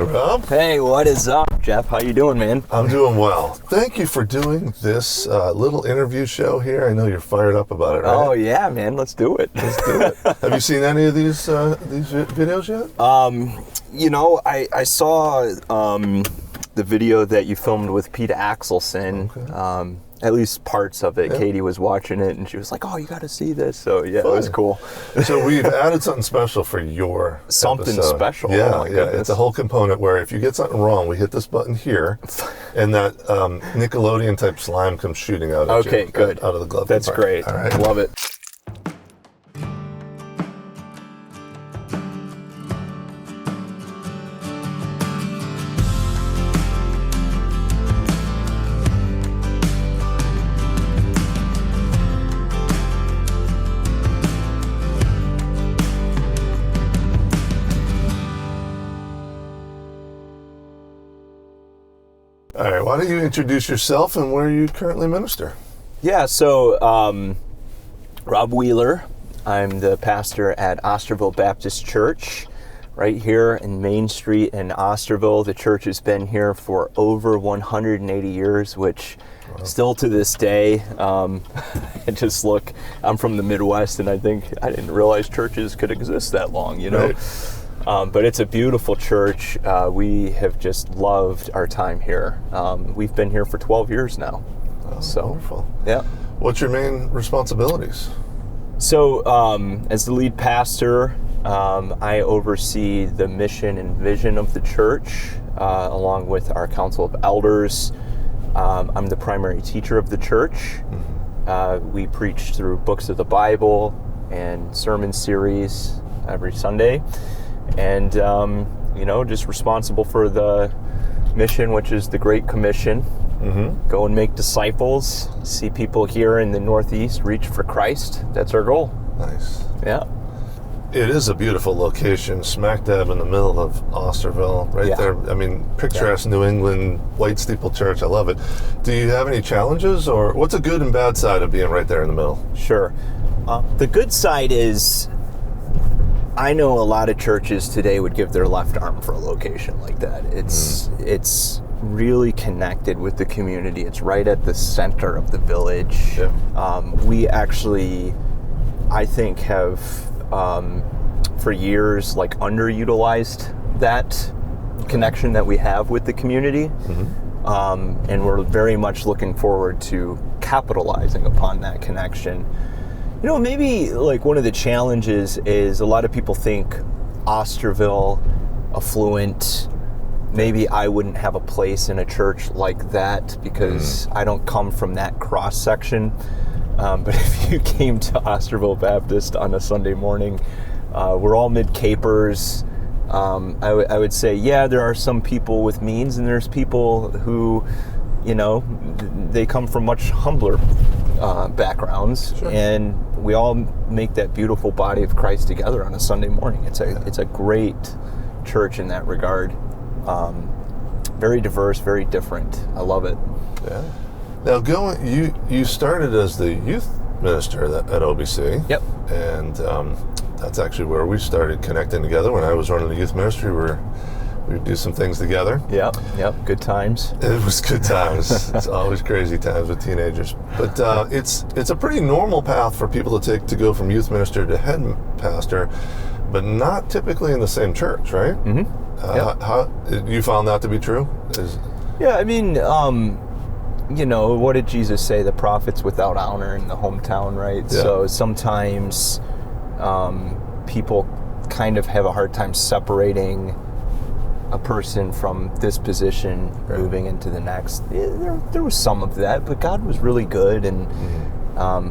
Rob. Hey, what is up, Jeff? How you doing, man? I'm doing well. Thank you for doing this little interview show here. I know you're fired up about it, right? Oh, yeah, man. Let's do it. Let's do it. Have you seen any of these videos yet? I saw the video that you filmed with Pete Axelson. Okay. At least parts of it. Yeah. Katie was watching it, and she was like, "Oh, you got to see this." So yeah, Fun. It was cool. So we've added something special for your something episode. Special. Yeah, oh my yeah. It's a whole component where if you get something wrong, we hit this button here, and that Nickelodeon type slime comes shooting out. At okay, you, good. Out of the glove. That's compartment. great. All right, love it. All right, why don't you introduce yourself and where you currently minister? Yeah, so Rob Wheeler. I'm the pastor at Osterville Baptist Church right here in Main Street in Osterville. The church has been here for over 180 years, which still to this day, I'm from the Midwest, and I didn't realize churches could exist that long, you know? Right. But it's a beautiful church. We have just loved our time here. We've been here for 12 years now. Oh, so wonderful. Yeah. What's your main responsibilities? So, as the lead pastor, I oversee the mission and vision of the church, along with our council of elders. I'm the primary teacher of the church. Mm-hmm. We preach through books of the Bible and sermon series every Sunday. And, just responsible for the mission, which is the Great Commission. Mm-hmm. Go and make disciples, see people here in the Northeast reach for Christ. That's our goal. Nice. Yeah. It is a beautiful location, smack dab in the middle of Osterville, right there. I mean, picturesque New England, white steeple church. I love it. Do you have any challenges, or what's a good and bad side of being right there in the middle? Sure. The good side is, I know a lot of churches today would give their left arm for a location like that. It's really connected with the community. It's right at the center of the village. Yeah. We actually, I think, have for years underutilized that connection that we have with the community. Mm-hmm. And we're very much looking forward to capitalizing upon that connection. Maybe one of the challenges is a lot of people think Osterville, affluent, maybe I wouldn't have a place in a church like that because I don't come from that cross section. But if you came to Osterville Baptist on a Sunday morning, we're all mid-capers. I would say, there are some people with means, and there's people who, they come from much humbler backgrounds. Sure. And we all make that beautiful body of Christ together on a Sunday morning. It's a great church in that regard. Very diverse, very different. I love it. Yeah. Now, you started as the youth minister at OBC. Yep. And that's actually where we started connecting together. When I was running the youth ministry, we'd do some things together. Yep. Good times. It was good times. It's always crazy times with teenagers. But it's a pretty normal path for people to take to go from youth minister to head pastor, but not typically in the same church, right? Mm-hmm. How you found that to be true? What did Jesus say? The prophet's without honor in the hometown, right? Yeah. So sometimes people kind of have a hard time separating a person from this position, moving into the next. There was some of that, but God was really good, and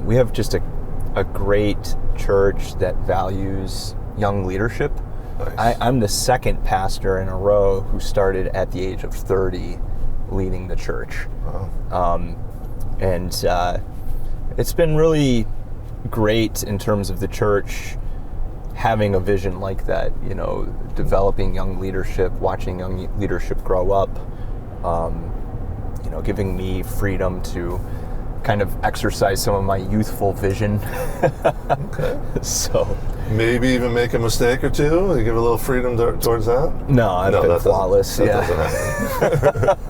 we have just a great church that values young leadership. Nice. I'm the second pastor in a row who started at the age of 30 leading the church. Wow. And it's been really great in terms of the church having a vision like that, developing young leadership, watching young leadership grow up, giving me freedom to kind of exercise some of my youthful vision. Okay. So maybe even make a mistake or two. You give a little freedom towards that. No, I've been flawless. That doesn't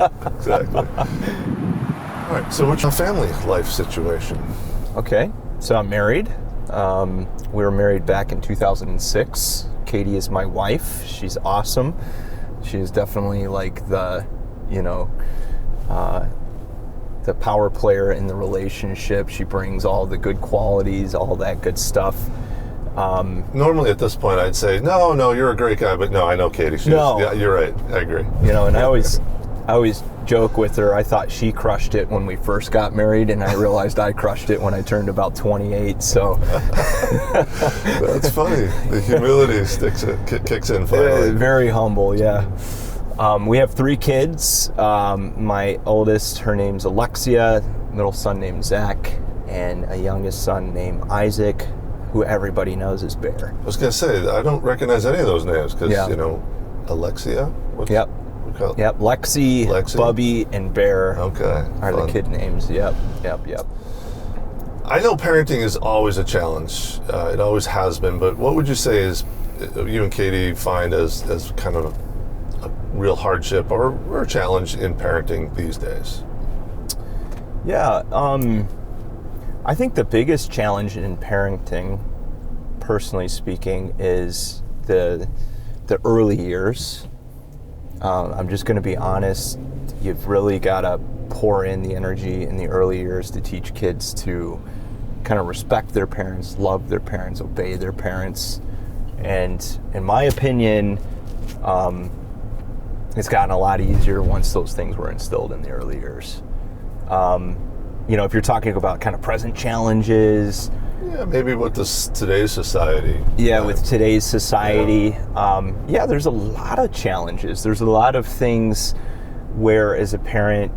happen. Exactly. All right. So what's your family life situation? Okay. So I'm married. We were married back in 2006. Katie is my wife. She's awesome. She's definitely like the power player in the relationship. She brings all the good qualities, all that good stuff. Normally at this point I'd say, no, you're a great guy, but no, I know Katie. Yeah, you're right. I agree. And I always joke with her, I thought she crushed it when we first got married, and I realized I crushed it when I turned about 28, so. That's funny. The humility kicks in finally. Very humble, yeah. We have 3 kids. My oldest, her name's Alexia, middle son named Zach, and a youngest son named Isaac, who everybody knows as Bear. I was going to say, I don't recognize any of those names because, Alexia? Yep. Yep, Lexi, Bubby, and Bear are fun. the kid names. Yep. I know parenting is always a challenge. It always has been, but what would you say is you and Katie find as kind of a real hardship or a challenge in parenting these days? Yeah, I think the biggest challenge in parenting, personally speaking, is the early years. I'm just going to be honest, you've really got to pour in the energy in the early years to teach kids to kind of respect their parents, love their parents, obey their parents. And in my opinion, it's gotten a lot easier once those things were instilled in the early years. If you're talking about kind of present challenges. Yeah, maybe with today's society. Yeah, with today's society. There's a lot of challenges. There's a lot of things where, as a parent,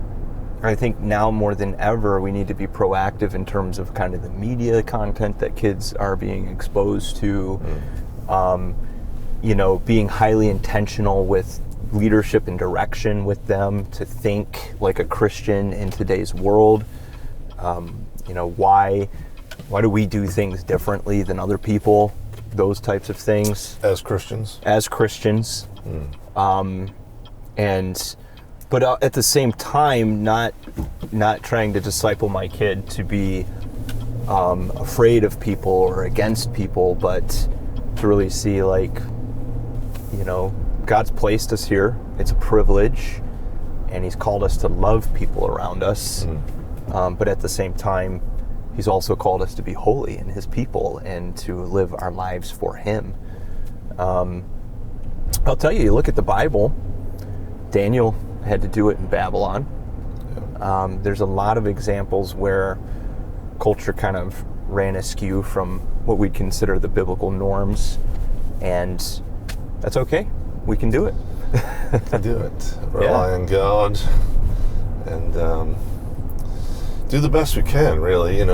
I think now more than ever, we need to be proactive in terms of kind of the media content that kids are being exposed to. Being highly intentional with leadership and direction with them, to think like a Christian in today's world. Why do we do things differently than other people? Those types of things. As Christians? As Christians. But at the same time, not trying to disciple my kid to be afraid of people or against people, but to really see God's placed us here. It's a privilege, and He's called us to love people around us. But at the same time, He's also called us to be holy in His people and to live our lives for Him. I'll tell you look at the Bible, Daniel had to do it in Babylon. There's a lot of examples where culture kind of ran askew from what we'd consider the biblical norms, and that's okay. We can do it. Do it. Rely on God and do the best we can, really. It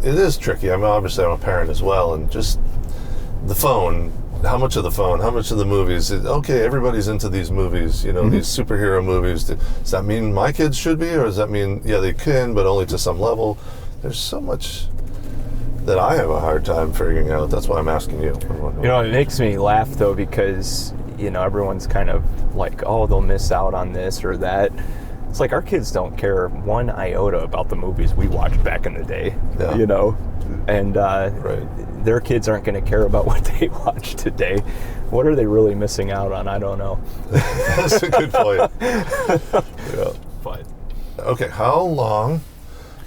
is tricky. Obviously I'm a parent as well, and just the phone, how much of the movies, everybody's into these movies, these superhero movies. Does that mean my kids should be, or does that mean, they can, but only to some level? There's so much that I have a hard time figuring out. That's why I'm asking you. It makes me laugh, though, because, everyone's kind of like, oh, they'll miss out on this or that. It's like our kids don't care one iota about the movies we watched back in the day, and their kids aren't going to care about what they watch today. What are they really missing out on? I don't know. That's a good point. Fine. Okay, how long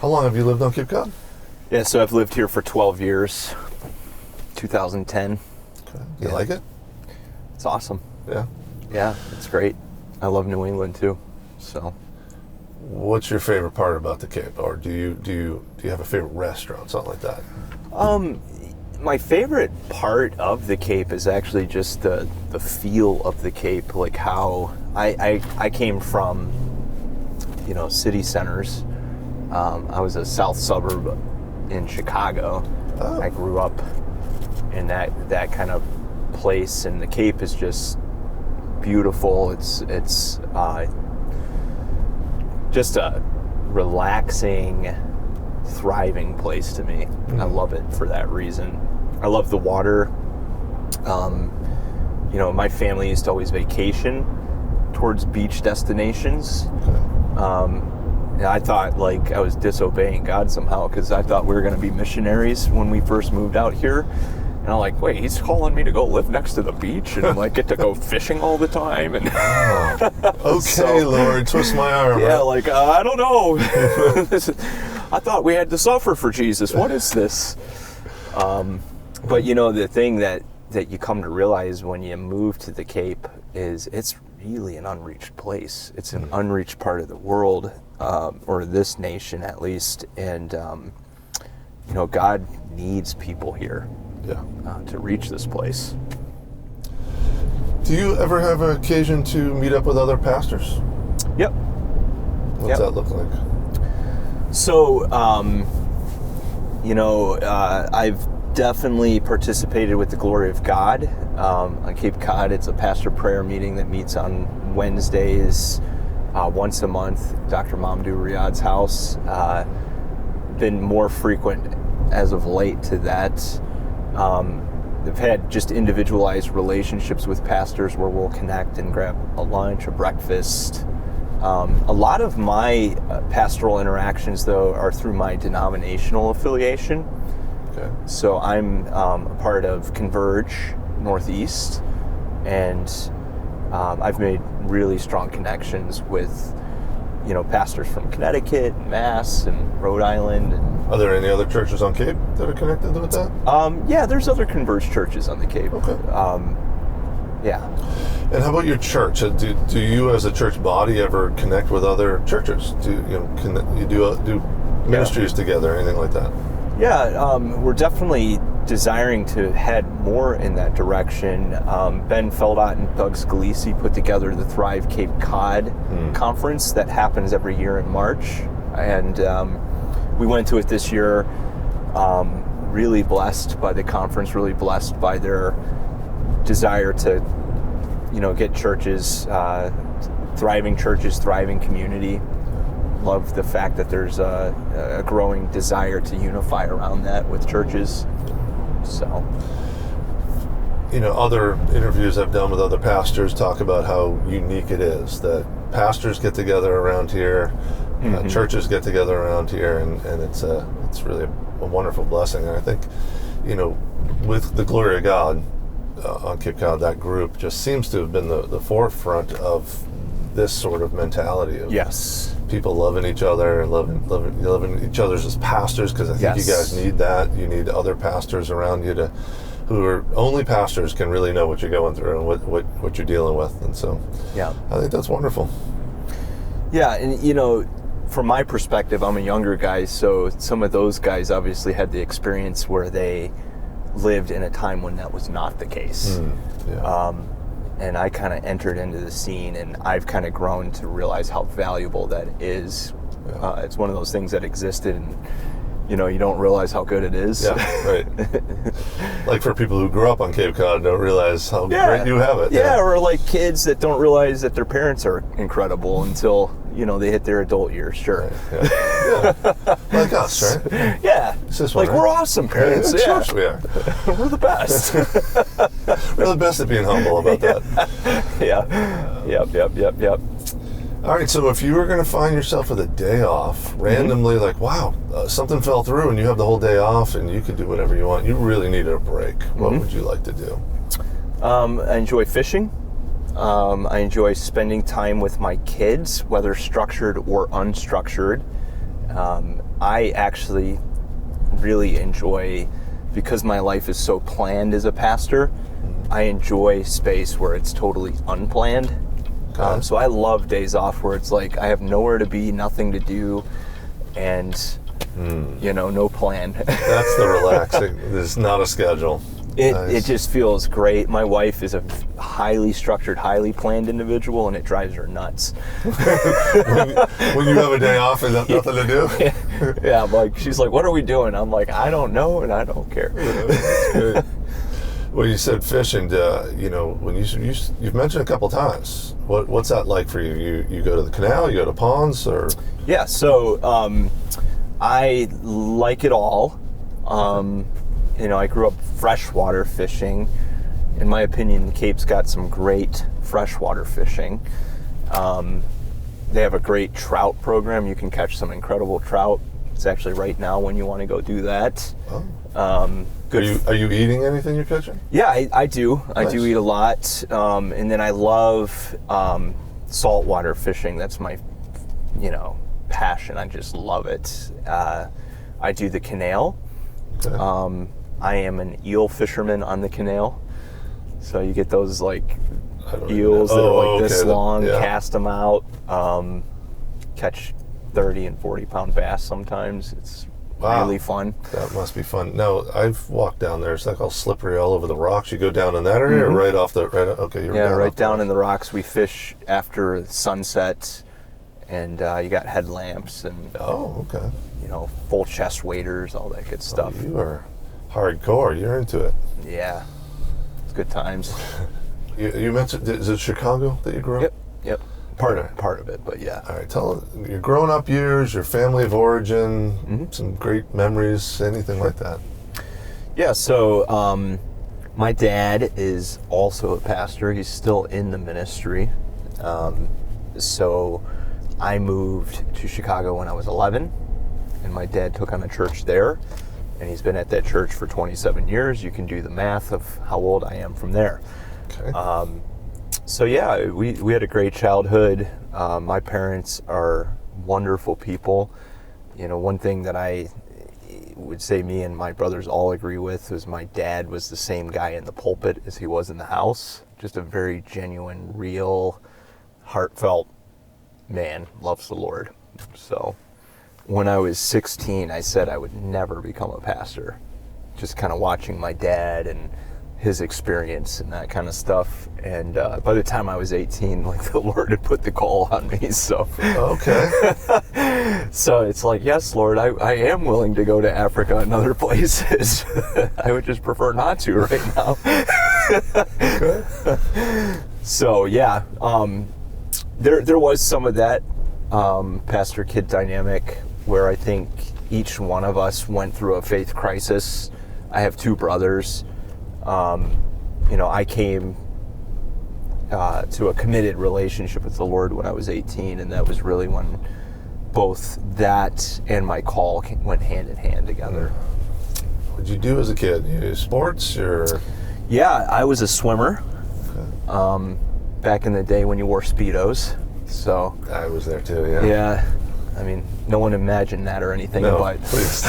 have you lived on Cape Cod? Yeah, so I've lived here for 12 years, 2010. Okay. You like it? It's awesome. Yeah? Yeah, it's great. I love New England too, so. What's your favorite part about the Cape, or do you have a favorite restaurant, something like that? My favorite part of the Cape is actually just the feel of the Cape, like how I came from, city centers. I was a south suburb in Chicago. I grew up in that kind of place, and the Cape is just beautiful. It's just a relaxing, thriving place to me. I love it for that reason. I love the water. My family used to always vacation towards beach destinations. And I thought I was disobeying God somehow, because I thought we were going to be missionaries when we first moved out here. And I'm like, wait, he's calling me to go live next to the beach and get to go fishing all the time. And okay, Lord, twist my arm. Yeah, I don't know. I thought we had to suffer for Jesus. What is this? But the thing that you come to realize when you move to the Cape is it's really an unreached place. It's an unreached part of the world, or this nation at least. And, God needs people here to reach this place. Do you ever have an occasion to meet up with other pastors? Yep. What's that look like? So, I've definitely participated with the Glory of God. On Cape Cod, it's a pastor prayer meeting that meets on Wednesdays once a month, Dr. Mamdouh Riyad's house. Been more frequent as of late to that. I've had just individualized relationships with pastors where we'll connect and grab a lunch, a breakfast. A lot of my pastoral interactions, though, are through my denominational affiliation. Okay. So I'm a part of Converge Northeast, and I've made really strong connections with, pastors from Connecticut, and Mass, and Rhode Island. And, are there any other churches on Cape that are connected with that? Yeah, there's other Converge churches on the Cape. Okay. Yeah. And how about your church? Do you, as a church body, ever connect with other churches? Do you do ministries together, anything like that? Yeah, we're definitely desiring to head more in that direction. Ben Feldot and Doug Scalisi put together the Thrive Cape Cod conference that happens every year in March, and we went to it this year. Really blessed by the conference, really blessed by their desire to, get churches, thriving community. Love the fact that there's a growing desire to unify around that with churches. So, other interviews I've done with other pastors talk about how unique it is that pastors get together around here, churches get together around here, and it's really a wonderful blessing. And I think, with the Glory of God on Cape Cod, that group just seems to have been the forefront of this sort of mentality of people loving each other and loving each other as pastors, because I think you guys need that. You need other pastors around you who are only pastors can really know what you're going through and what you're dealing with. And so I think that's wonderful. Yeah, and from my perspective, I'm a younger guy, so some of those guys obviously had the experience where they lived in a time when that was not the case. And I kind of entered into the scene, and I've kind of grown to realize how valuable that is. It's one of those things that existed, and you don't realize how good it is. Yeah, right. Like for people who grew up on Cape Cod, don't realize how great you have it. Yeah, or like kids that don't realize that their parents are incredible until they hit their adult years. Sure. Right, yeah. Like us, right? Yeah. We're awesome parents. Yeah, of course we are. We're the best. We're the best at being humble about that. Yeah. Yep. All right, so if you were going to find yourself with a day off, randomly, something fell through and you have the whole day off and you could do whatever you want, you really needed a break, what would you like to do? I enjoy fishing. I enjoy spending time with my kids, whether structured or unstructured. I actually really enjoy, because my life is so planned as a pastor, I enjoy space where it's totally unplanned. So I love days off where it's like I have nowhere to be, nothing to do, and no plan. That's the relaxing. There's not a schedule. It just feels great. My wife is a highly structured, highly planned individual, and it drives her nuts. when you have a day off and nothing to do? Yeah, she's like, what are we doing? I'm like, I don't know, and I don't care. Well, you said fishing. When you've mentioned a couple times. What's that like for you? You go to the canal, you go to ponds, or? Yeah, so I like it all. I grew up freshwater fishing. In my opinion, the Cape's got some great freshwater fishing. They have a great trout program. You can catch some incredible trout. It's actually right now when you want to go do that. Oh. Good. Are you eating anything you're catching? Yeah, I do. Nice. I do eat a lot. And then I love saltwater fishing. That's my, passion. I just love it. I do the canal. Okay. I am an eel fisherman on the canal. So you get those don't eels that are this okay. long, Yeah. cast them out, catch 30 and 40 pound bass sometimes. It's Wow. really fun. That must be fun. No, I've walked down there. It's like all slippery all over the rocks. You go down in that area or right off the okay, you're Yeah, right off down in the rocks. We fish after sunset, and you got headlamps and Oh, okay. full chest waders, all that good stuff. You are hardcore. You're into it. Yeah, it's good times. You mentioned, is it Chicago that you grew up? Yep. Part of it, but yeah. All right, tell your growing up years, your family of origin, some great memories, anything like that. Yeah, so my dad is also a pastor. He's still in the ministry. So I moved to Chicago when I was 11, and my dad took on a church there, and he's been at that church for 27 years. You can do the math of how old I am from there. Okay. So yeah, we had a great childhood. My parents are wonderful people. One thing that I would say me and my brothers all agree with was my dad was the same guy in the pulpit as he was in the house. Just a very genuine, real, heartfelt man, loves the Lord. So when I was 16, I said I would never become a pastor. Just kind of watching my dad and his experience and that kind of stuff. And by the time I was 18, the Lord had put the call on me. So Okay. so it's yes, Lord, I am willing to go to Africa and other places. I would just prefer not to right now. Okay. So yeah, there was some of that pastor-kid dynamic where I think each one of us went through a faith crisis. I have two brothers. I came to a committed relationship with the Lord when I was 18, and that was really when both that and my call went hand in hand together. What did you do as a kid? You do sports or? Yeah, I was a swimmer back in the day when you wore Speedos. So I was there too, yeah. yeah, I mean, no one imagined that or anything, No, but please.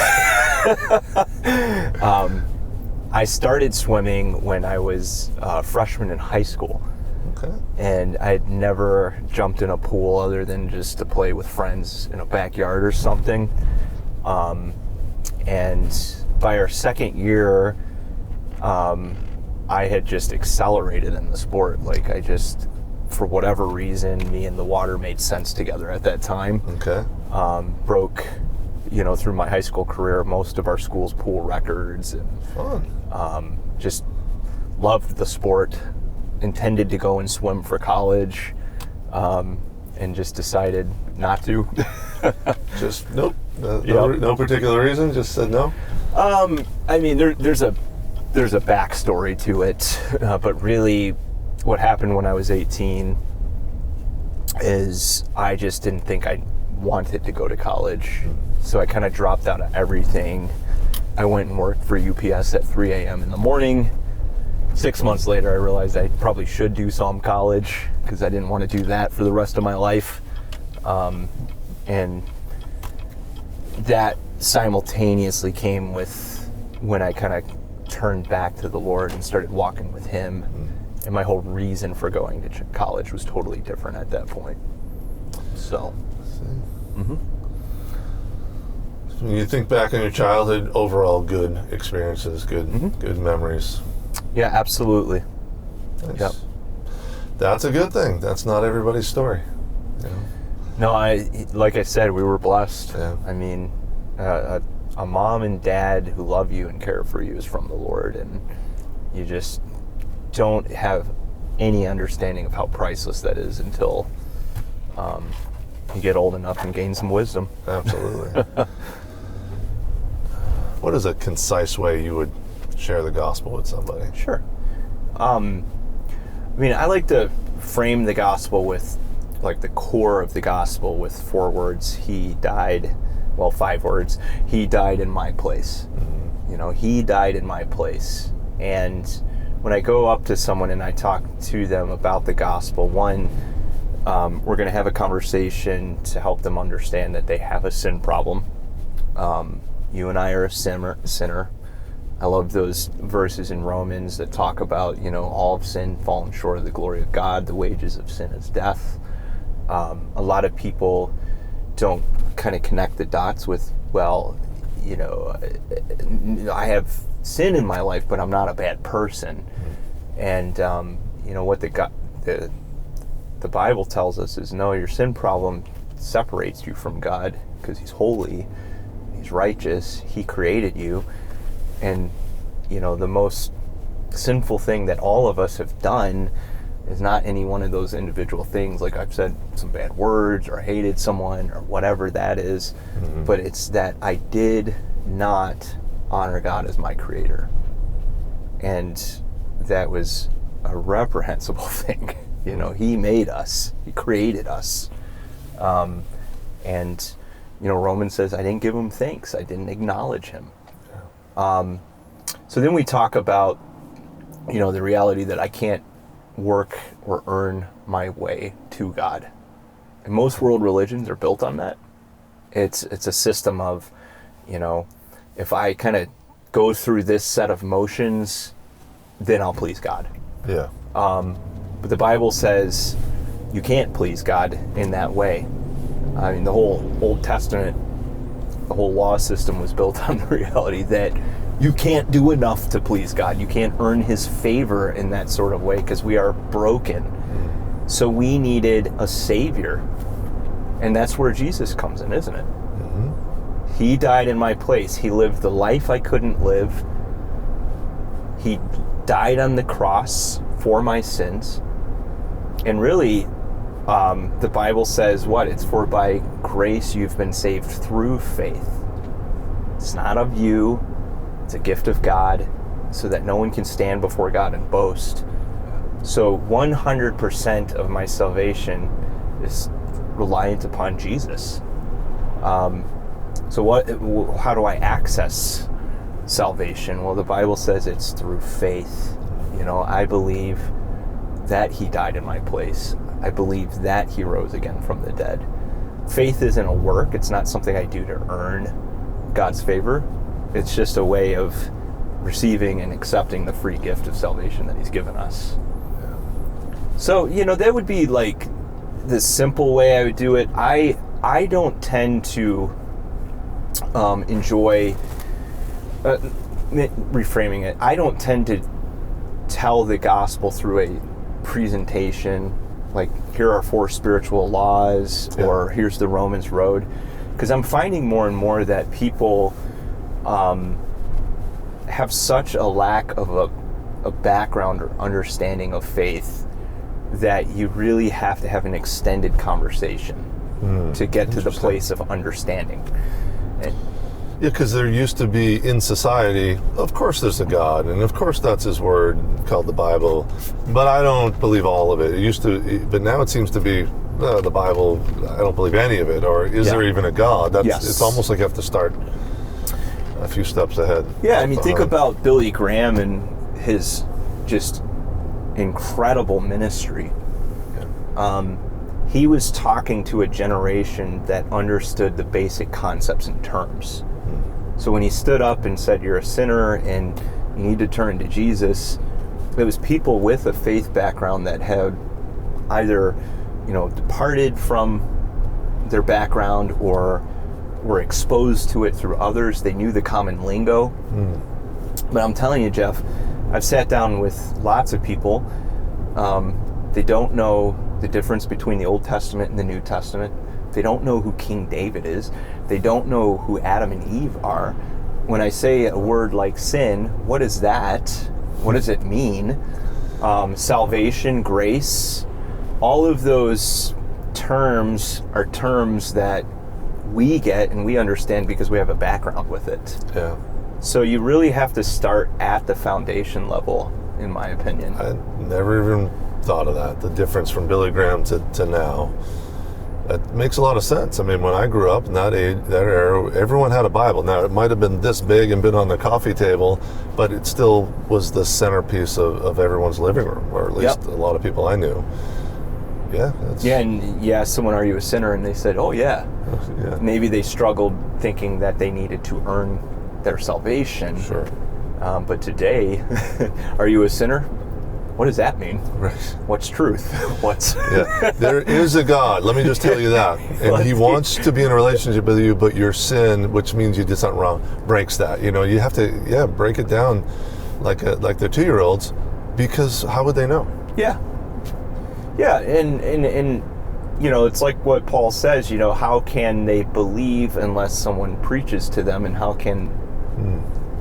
I started swimming when I was a freshman in high school. Okay. And I had never jumped in a pool other than just to play with friends in a backyard or something. And by our second year, I had just accelerated in the sport. For whatever reason, me and the water made sense together at that time. Okay. Broke, through my high school career, most of our school's pool records. And Fun. just loved the sport, intended to go and swim for college, and just decided not to. Just nope. No particular reason. Just said no. I mean, there's a backstory to it, but really, what happened when I was 18 is I just didn't think I wanted to go to college, so I kind of dropped out of everything. I went and worked for UPS at 3 a.m. in the morning. 6 months later, I realized I probably should do some college because I didn't want to do that for the rest of my life. And that simultaneously came with when I kind of turned back to the Lord and started walking with Him. And my whole reason for going to college was totally different at that point. So. When you think back on your childhood, overall good experiences, good memories. Yeah, absolutely. Nice. Yep. That's a good thing. That's not everybody's story. No, like I said, we were blessed. Yeah. I mean, a mom and dad who love you and care for you is from the Lord, and you just don't have any understanding of how priceless that is until you get old enough and gain some wisdom. Absolutely. What is a concise way you would share the gospel with somebody? Sure. I mean, I like to frame the gospel with, like, the core of the gospel with 4 words. He died, well, 5 words. He died in my place. Mm-hmm. You know, he died in my place. And when I go up to someone and I talk to them about the gospel, one, we're going to have a conversation to help them understand that they have a sin problem. You and I are a sinner. I love those verses in Romans that talk about, you know, all of sin fallen short of the glory of God. The wages of sin is death. A lot of people don't kind of connect the dots with, well, you know, I have sin in my life, but I'm not a bad person. And you know what the Bible tells us is, no, your sin problem separates you from God because He's holy, He's righteous, He created you. And, you know, the most sinful thing that all of us have done is not any one of those individual things. Like I've said some bad words or hated someone or whatever that is, mm-hmm. but it's that I did not honor God as my creator. And that was a reprehensible thing. You know, He made us. He created us. And, you know, Romans says, I didn't give Him thanks. I didn't acknowledge Him. So then we talk about, you know, the reality that I can't work or earn my way to God. And most world religions are built on that. It's a system of, you know, if I kind of go through this set of motions, then I'll please God. Yeah. But the Bible says you can't please God in that way. I mean, the whole Old Testament, the whole law system was built on the reality that you can't do enough to please God. You can't earn His favor in that sort of way because we are broken. So we needed a Savior. And that's where Jesus comes in, isn't it? Mm-hmm. He died in my place. He lived the life I couldn't live. He died on the cross for my sins. And really, the Bible says what? It's for by grace you've been saved through faith. It's not of you. It's a gift of God so that no one can stand before God and boast. So 100% of my salvation is reliant upon Jesus. So how do I access salvation? Well, the Bible says it's through faith. You know, I believe that He died in my place. I believe that He rose again from the dead. Faith isn't a work. It's not something I do to earn God's favor. It's just a way of receiving and accepting the free gift of salvation that He's given us. Yeah. So, you know, that would be like the simple way I would do it. I don't tend to enjoy reframing it. I don't tend to tell the gospel through a presentation, like here are 4 spiritual laws, or here's the Romans road, because I'm finding more and more that people have such a lack of a background or understanding of faith that you really have to have an extended conversation to get to the place of understanding. And, yeah, because there used to be in society, of course there's a God, and of course that's His word called the Bible, but I don't believe all of it. It used to, but now it seems to be the Bible, I don't believe any of it, or is there even a God? It's almost like you have to start a few steps ahead. Yeah, I mean, think about Billy Graham and his just incredible ministry. Yeah. He was talking to a generation that understood the basic concepts and terms. So when he stood up and said, you're a sinner and you need to turn to Jesus, it was people with a faith background that had either, you know, departed from their background or were exposed to it through others. They knew the common lingo. But I'm telling you, Jeff, I've sat down with lots of people. They don't know the difference between the Old Testament and the New Testament. They don't know who King David is. They don't know who Adam and Eve are. When I say a word like sin, what is that? What does it mean? Salvation, grace, all of those terms are terms that we get and we understand because we have a background with it. Yeah. So you really have to start at the foundation level, in my opinion. I never even thought of that, the difference from Billy Graham to now. That makes a lot of sense. I mean, when I grew up in that age, that era, everyone had a Bible. Now, it might have been this big and been on the coffee table, but it still was the centerpiece of everyone's living room, or at least a lot of people I knew. Yeah. And you asked someone, are you a sinner? And they said, oh, yeah. Yeah. Maybe they struggled thinking that they needed to earn their salvation. Sure. But today, are you a sinner? What does that mean? Right. What's truth? Yeah. There is a God. Let me just tell you that. And he wants to be in a relationship with you, but your sin, which means you did something wrong, breaks that. You know, you have to, break it down like they're 2-year-olds, because how would they know? Yeah. Yeah, and you know, it's like what Paul says, you know, how can they believe unless someone preaches to them, and how can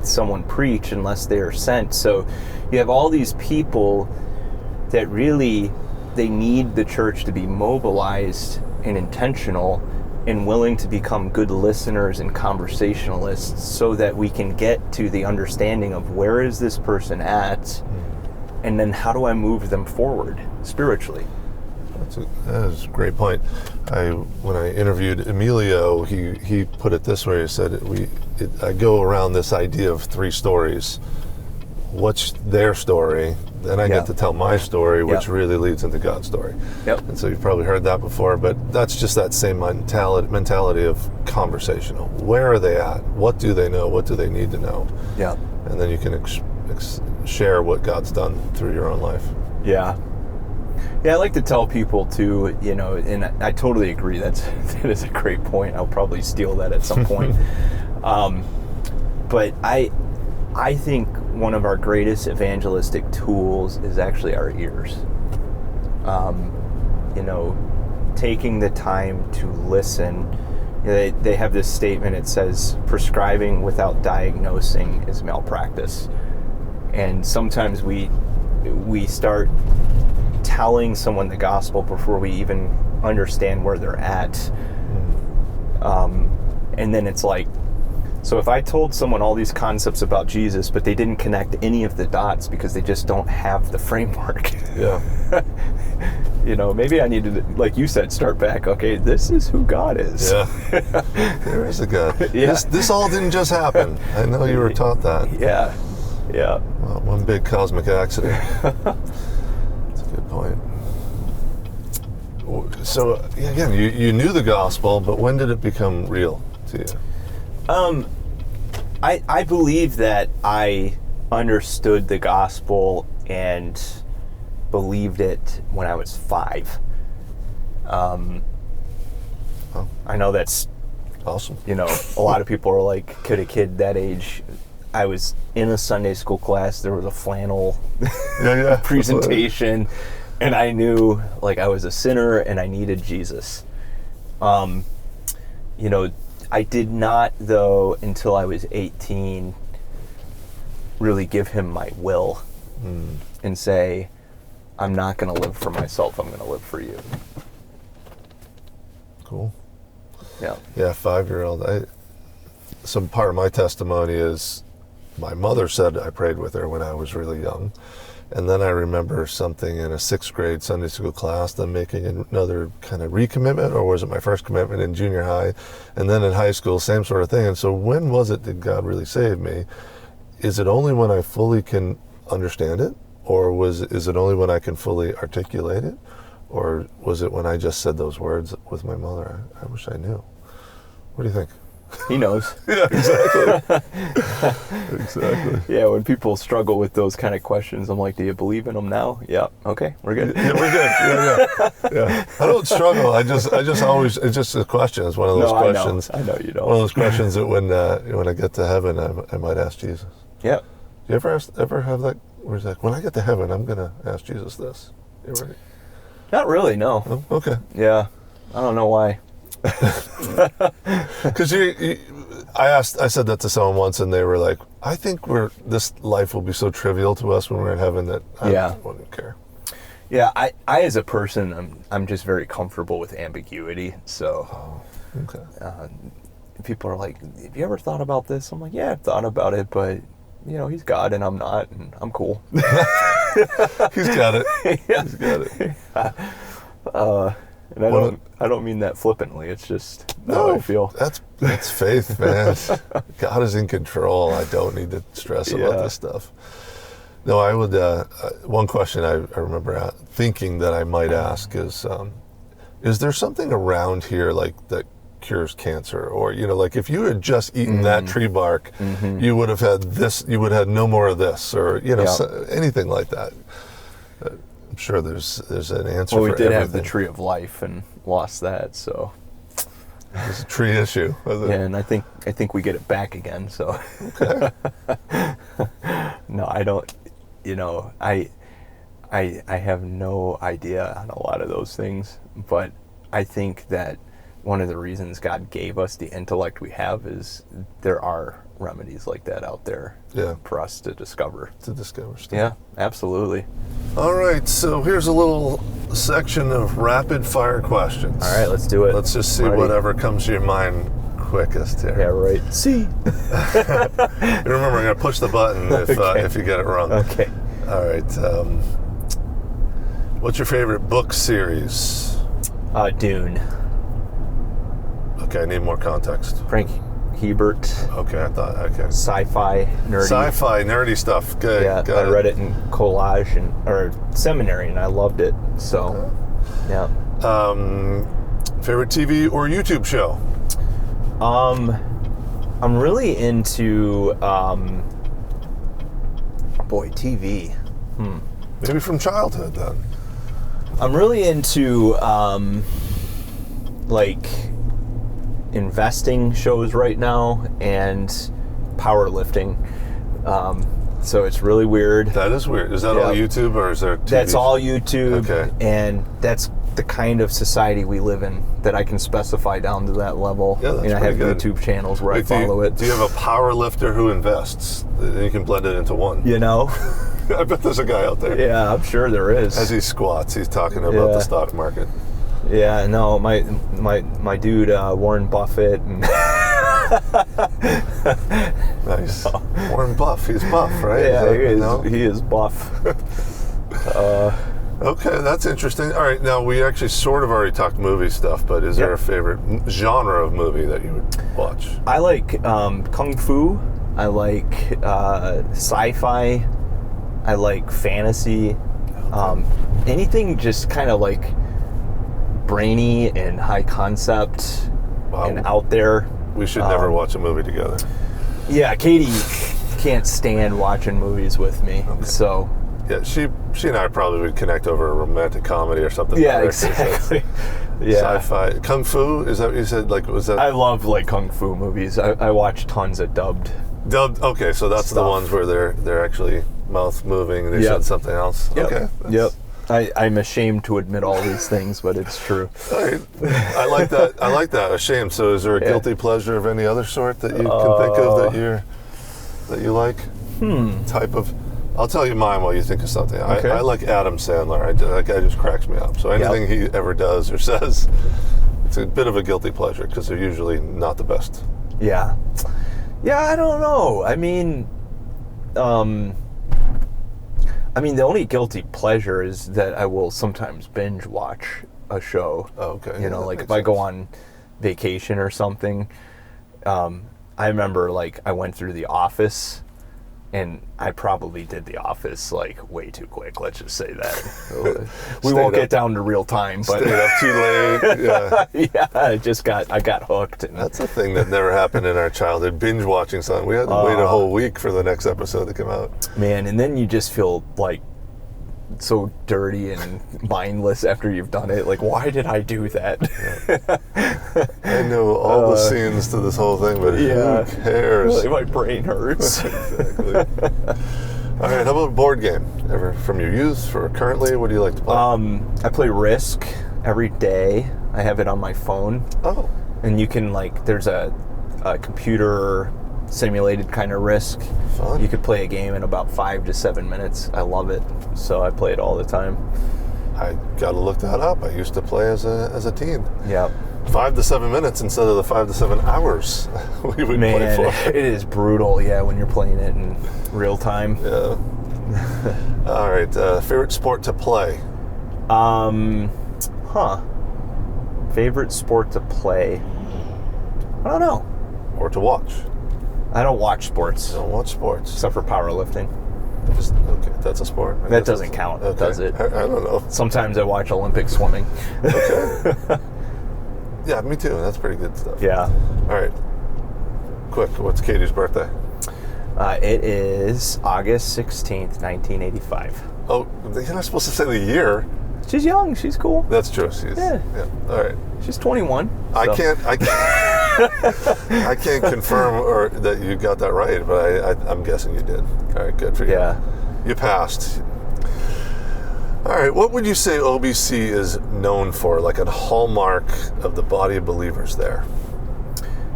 someone preach unless they are sent? So you have all these people that really, they need the church to be mobilized and intentional and willing to become good listeners and conversationalists, so that we can get to the understanding of where is this person at, and then how do I move them forward spiritually. That is a great point. When I interviewed Emilio, he put it this way. He said, I go around this idea of 3 stories. What's their story? Then I get to tell my story, which really leads into God's story. Yep. And so you've probably heard that before, but that's just that same mentality of conversational. Where are they at? What do they know? What do they need to know? Yeah. And then you can share what God's done through your own life. Yeah. Yeah, I like to tell people too, you know, and I totally agree. That is a great point. I'll probably steal that at some point. But I think one of our greatest evangelistic tools is actually our ears. You know, taking the time to listen. You know, they have this statement. It says, prescribing without diagnosing is malpractice. And sometimes we start telling someone the gospel before we even understand where they're at. And then it's like, so if I told someone all these concepts about Jesus, but they didn't connect any of the dots because they just don't have the framework. Yeah. You know, maybe I need to, like you said, start back. Okay, this is who God is. Yeah. There is a God. Yeah. This all didn't just happen. I know you were taught that. Yeah. Yeah. Well, one big cosmic accident. That's a good point. So, again, you knew the gospel, but when did it become real to you? I believe that I understood the gospel and believed it when I was 5. I know that's awesome. You know, a lot of people are like, could a kid that age? I was in a Sunday school class. There was a flannel presentation, and I knew like I was a sinner and I needed Jesus. You know, I did not, though, until I was 18, really give him my will and say, I'm not going to live for myself, I'm going to live for you. Cool. Yeah. Yeah, 5-year-old. Some part of my testimony is my mother said I prayed with her when I was really young. And then I remember something in a 6th grade Sunday school class, them making another kind of recommitment, or was it my first commitment in junior high? And then in high school, same sort of thing. And so when was it that God really saved me? Is it only when I fully can understand it? Or is it only when I can fully articulate it? Or was it when I just said those words with my mother? I wish I knew. What do you think? He knows. Yeah, exactly. Exactly. Yeah, when people struggle with those kind of questions, I'm like, do you believe in them now? Yeah. Okay, we're good. Yeah, we're good. Yeah. I don't struggle. I just always, it's just a question. It's one of those questions. I know you don't. One of those questions that when I get to heaven, I might ask Jesus. Yeah. Do you ever have that, where it's like, when I get to heaven, I'm going to ask Jesus this? You ever? Not really, no. Oh, okay. Yeah. I don't know why. Because I said that to someone once, and they were like, I think this life will be so trivial to us when we're in heaven that I wouldn't care. Yeah, I as a person, I'm just very comfortable with ambiguity. So, Okay. people are like, "Have you ever thought about this?" I'm like, "Yeah, I've thought about it, but he's God and I'm not, and I'm cool." He's got it. Yeah. He's got it. And I don't mean that flippantly. It's just how I feel. That's faith, man. God is in control. I don't need to stress about this stuff. No, I would. One question I remember thinking that I might ask is there something around here like that cures cancer, or like if you had just eaten that tree bark, you would have had this. You would have had no more of this, or anything like that. I'm sure there's an answer. Well, we for did everything. have the tree of life and lost that, so it's a tree issue. Yeah, and I think we get it back again. So okay. No, I don't. I have no idea on a lot of those things, but I think that one of the reasons God gave us the intellect we have is there are remedies like that out there for us to discover. Stuff. Yeah, absolutely. All right, so here's a little section of rapid fire questions. All right, let's do it. Let's just see whatever comes to your mind quickest here. Yeah, right. See. Remember, I'm going to push the button if you get it wrong. Okay. All right. What's your favorite book series? Dune. Okay, I need more context. Frank Hebert. Okay, okay. Sci-fi, nerdy. Sci-fi, nerdy stuff. Good. Yeah, I read it in college or seminary, and I loved it. So, yeah. Favorite TV or YouTube show? I'm really into TV. Maybe from childhood then. I'm really into like investing shows right now and powerlifting. So it's really weird. That is weird. Is that all YouTube, or is there TV? That's all YouTube. Okay. And that's the kind of society we live in that I can specify down to that level. Yeah, that's I have pretty good. YouTube channels where I follow it. Do you have a power lifter who invests? You can blend it into one. I bet there's a guy out there. Yeah, I'm sure there is. As he squats, he's talking about the stock market. Yeah, no, my dude, Warren Buffett. And Nice. Warren Buff. He's buff, right? Yeah, he is buff. Okay, that's interesting. All right, now we actually sort of already talked movie stuff, but is there a favorite genre of movie that you would watch? I like kung fu. I like sci-fi. I like fantasy. Anything just kind of like brainy and high concept and out there. We should never watch a movie together. Yeah, Katie can't stand watching movies with me, so... Yeah, she and I probably would connect over a romantic comedy or something. Yeah, exactly. Yeah. Sci-fi. Kung Fu? Is that what you said? Like, was that... I love, like, Kung Fu movies. I watch tons of dubbed. Okay, so that's stuff. The ones where they're actually mouth moving and they said something else. Yep. Okay. Yep. I'm ashamed to admit all these things, but it's true. All right. I like that. Ashamed. So is there a guilty pleasure of any other sort that you can think of that you like? Type of... I'll tell you mine while you think of something. Okay. I like Adam Sandler. That guy just cracks me up. So anything he ever does or says, it's a bit of a guilty pleasure because they're usually not the best. Yeah. Yeah, I don't know. I mean, the only guilty pleasure is that I will sometimes binge watch a show. Oh, okay. Like if I go on vacation or something. I remember like I went through The Office. And I probably did The Office like way too quick. Let's just say that. We won't get down to real time, but stayed up too late. Yeah, yeah. I got hooked. And that's a thing that never happened in our childhood. Binge watching something. We had to wait a whole week for the next episode to come out. Man, and then you just feel like so dirty and mindless after you've done it. Like, why did I do that? I know all the scenes to this whole thing, but who cares? Really, my brain hurts. Exactly. All right, how about board game? Ever from your youth or currently? What do you like to play? I play Risk every day. I have it on my phone. Oh. And you can there's a computer simulated kind of Risk. Fun. You could play a game in about 5 to 7 minutes. I love it, so I play it all the time. I got to look that up. I used to play as a teen. Yeah. 5 to 7 minutes instead of the 5 to 7 hours we would play for. It is brutal, when you're playing it in real time. Yeah. All right. Favorite sport to play? Favorite sport to play? I don't know. Or to watch? I don't watch sports. You don't watch sports? Except for powerlifting. Okay, that's a sport. That doesn't count, does it? I don't know. Sometimes I watch Olympic swimming. Okay. Yeah, me too. That's pretty good stuff. Yeah. All right. Quick, what's Katie's birthday? It is August 16th, 1985. Oh, you're not supposed to say the year. She's young. She's cool. That's true. She's yeah. All right. She's 21. So. I can't confirm or that you got that right, but I'm guessing you did. All right, good for you. Yeah. You passed. All right, what would you say OBC is known for, like a hallmark of the body of believers there?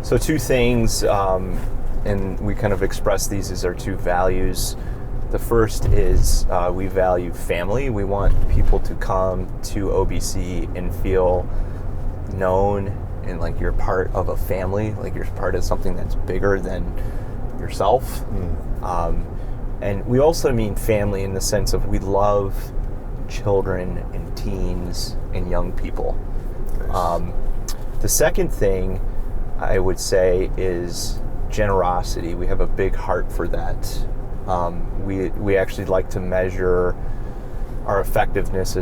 So 2 things, and we kind of express these as our 2 values. The first is we value family. We want people to come to OBC and feel known and like you're part of a family, like you're part of something that's bigger than yourself. And we also mean family in the sense of we love children and teens and young people. Nice. The second thing I would say is generosity. We have a big heart for that. We actually like to measure our effectiveness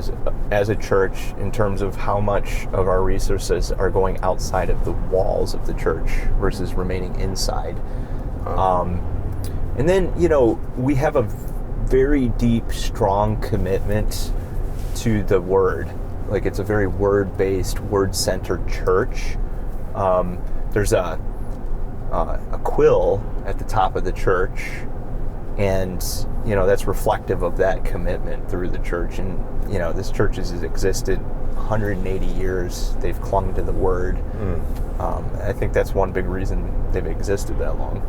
as a church in terms of how much of our resources are going outside of the walls of the church versus remaining inside. And then, we have a very deep, strong commitment to the Word. Like, it's a very Word-based, Word-centered church. There's a quill at the top of the church, and that's reflective of that commitment through the church. And this church has existed 180 years. They've clung to the Word. I think that's one big reason they've existed that long.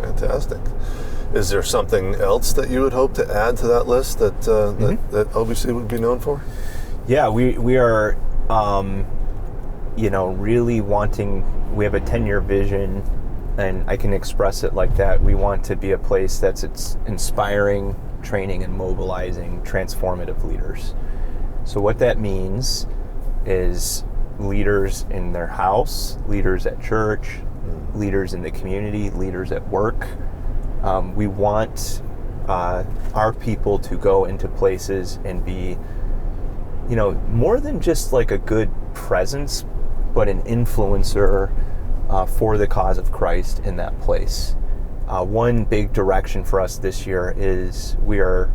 Fantastic. Is there something else that you would hope to add to that list that that OBC would be known for? Yeah, we are really wanting. We have a 10-year vision, and I can express it like that. We want to be a place that's inspiring, training, and mobilizing transformative leaders. So what that means is leaders in their house, leaders at church, leaders in the community, leaders at work. We want our people to go into places and be, more than just like a good presence, but an influencer for the cause of Christ in that place. One big direction for us this year is we are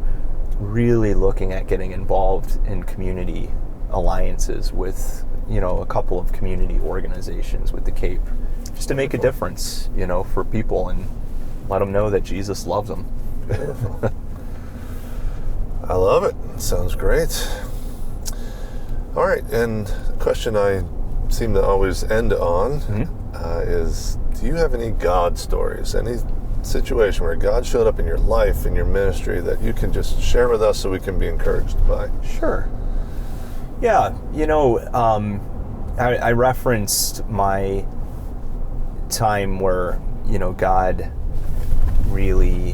really looking at getting involved in community alliances with, a couple of community organizations with the Cape, just to make a difference, for people and let them know that Jesus loves them. I love it. Sounds great. All right, and the question I seem to always end on is, do you have any God stories? Any situation where God showed up in your life, in your ministry, that you can just share with us so we can be encouraged by? Sure. Yeah, I referenced my time where, God really,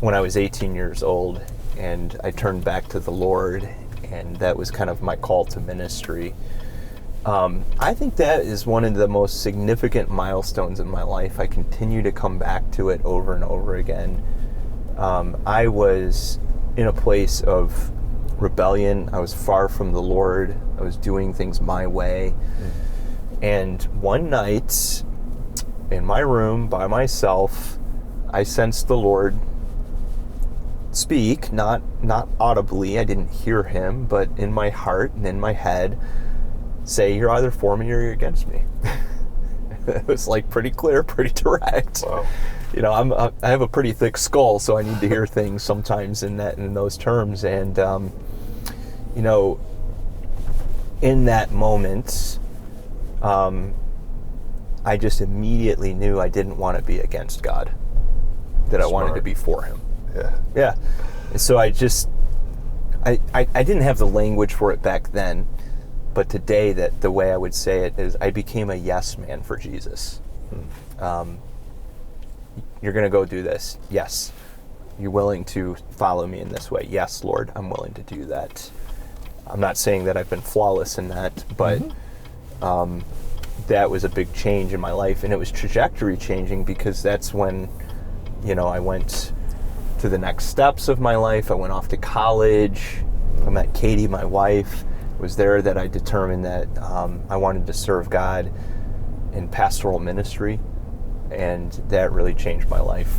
when I was 18 years old, and I turned back to the Lord, and that was kind of my call to ministry. I think that is one of the most significant milestones in my life. I continue to come back to it over and over again. I was in a place of rebellion. I was far from the Lord. I was doing things my way. And one night, in my room by myself, I sensed the Lord speak, not audibly. I didn't hear him, but in my heart and in my head, say, "You're either for me or you're against me." It was like pretty clear, pretty direct. Wow. I have a pretty thick skull, so I need to hear things sometimes in those terms. And in that moment, I just immediately knew I didn't want to be against God, that I wanted to be for him. Yeah. Yeah. And so I I didn't have the language for it back then, but today that the way I would say it is I became a yes man for Jesus. You're going to go do this. Yes. You're willing to follow me in this way. Yes, Lord, I'm willing to do that. I'm not saying that I've been flawless in that, but that was a big change in my life, and it was trajectory changing because that's when, I went to the next steps of my life. I went off to college. I met Katie, my wife. It was there that I determined that I wanted to serve God in pastoral ministry, and that really changed my life.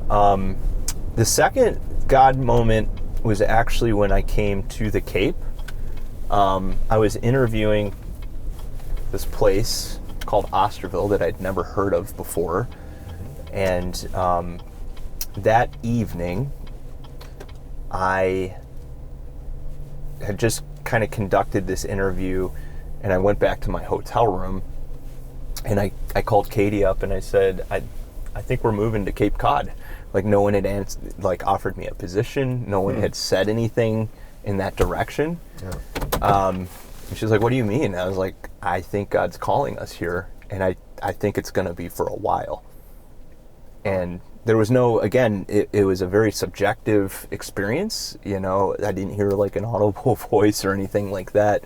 The second God moment was actually when I came to the Cape. I was interviewing this place called Osterville that I'd never heard of before. And that evening, I had just kind of conducted this interview, and I went back to my hotel room, and I called Katie up and I said, I think we're moving to Cape Cod. Like, no one had offered me a position. No one had said anything in that direction. Yeah. And she's like, what do you mean? I was like, I think God's calling us here, and I think it's going to be for a while. And there was it was a very subjective experience. I didn't hear like an audible voice or anything like that.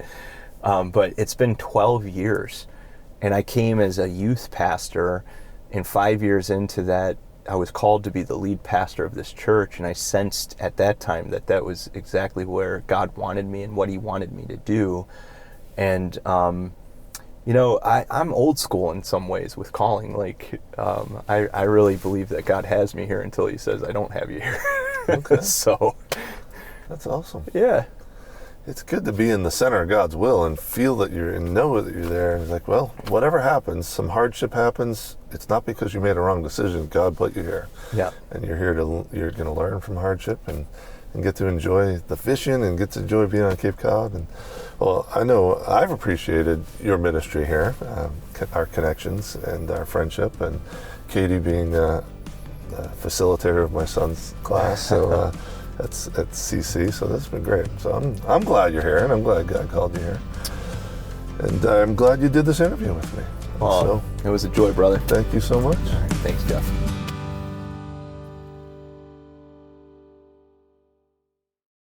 But it's been 12 years, and I came as a youth pastor, and 5 years into that, I was called to be the lead pastor of this church, and I sensed at that time that was exactly where God wanted me and what he wanted me to do. And, I'm old school in some ways with calling. Like, I really believe that God has me here until he says, I don't have you here. Okay. So. That's awesome. Yeah. It's good to be in the center of God's will and feel that and know that you're there. And it's like, well, whatever happens, some hardship happens, it's not because you made a wrong decision. God put you here. Yeah. And you're going to learn from hardship and get to enjoy the fishing and get to enjoy being on Cape Cod. And well, I know I've appreciated your ministry here, our connections and our friendship, and Katie being a facilitator of my son's class. So that's at CC. So that's been great. So I'm glad you're here, and I'm glad God called you here. And I'm glad you did this interview with me. Well, it was a joy, brother. Thank you so much. All right, thanks, Jeff.